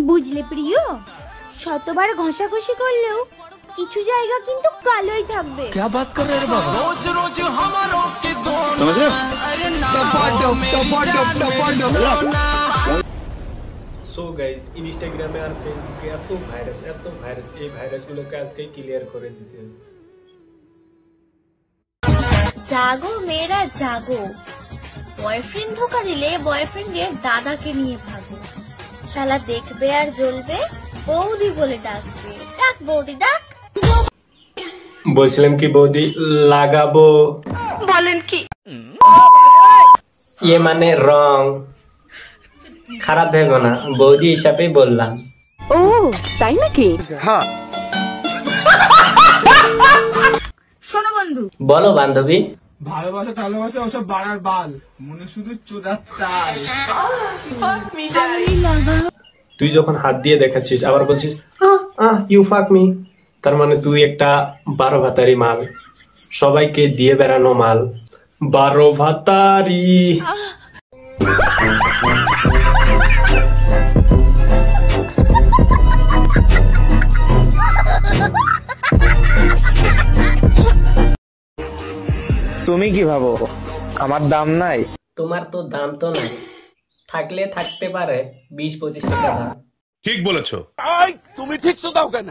বুঝলে প্রিয়, শতবার ঘষাঘষি করলেও কিছু জায়গা কিন্তু কালোই থাকবে। क्या बात कर रहे हैं बाबा? रोज रोज हमारों के समझ रहे हो? সো গাইজ, ইনস্টাগ্রামে আর ফেসবুকে এত ভাইরাস, এই ভাইরাসগুলোকে আজকে ক্লিয়ার করে দিতে হবে। জাগো মেয়েরা জাগো, বয়ফ্রেন্ড ধোকা দিলে বয়ফ্রেন্ডের দাদাকে নিয়ে ভাগো। শালা দেখবে আর জ্বলবে, বৌদি বলে ডাকবে। ডাক বৌদি ডাক। বলছিলাম কি বৌদি লাগাবো? বলেন কি? ইয়ে মানে রং খারাপ ভেবো না, বৌদি হিসাবেই বললাম। ও তাই নাকি? हाँ। শোনো বন্ধু। বলো বান্ধবী। ভালোবাসা টালোবাসা ওসব বাড়ার বাল, মনে শুধু চোদার তাল। তুই যখন হাত দিয়ে দেখাচ্ছিস আবার বলছিস ইউ ফাক মি, তার মানে তুই একটা 12 ভাতারি মাল, সবাইকে দিয়ে বেড়ানো মাল। 12 ভাতারি। তুমি কি ভাবো আমার দাম নাই? তোমার তো দাম তো নাই, থাকলে থাকতে পারে 20-25 টাকা দাম। ঠিক বলেছো। তুমি ঠিক তো দাও কেন?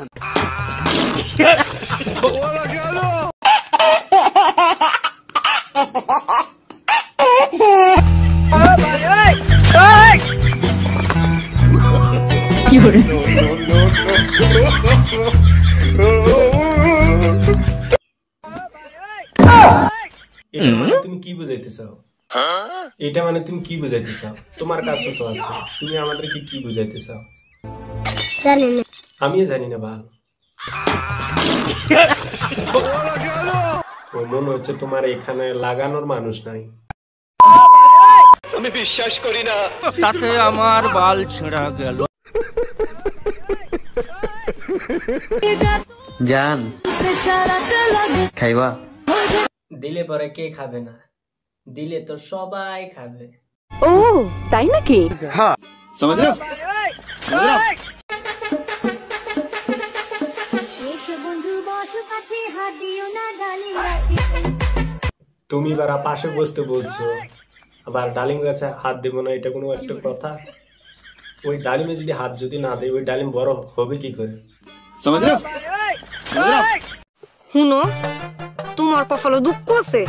এটা মানে তুমি কি বুঝাইতে চাও? এটা মানে তুমি কি বুঝাইতে চাও? তোমার কাছে তো আছে, তুমি আমাদেরকে কি বুঝাইতে চাও? আমিও জানি না ভালো। ও মনে হচ্ছে তোমার এখানে লাগানোর মানুষ নাই। আমি বিশ্বাস করি না। साथे আমার বাল ছিঁড়া গেল। জান খাইবা? দিলে পরে কে খাবে না? দিলে তো সবাই খাবে। ও তাই নাকি? हाँ समझ रहे हो? তুমি বারা পাশে বসতে বলছো, আবার ডালিম গাছে হাত দেবো না, এটা কোনো একটা কথা? ওই ডালিমে যদি হাত যদি না দেয়, ওই ডালিম বড় হবে কি করে? समझ रहे हो? শুনো, তোমার কপালে দুঃখ আছে।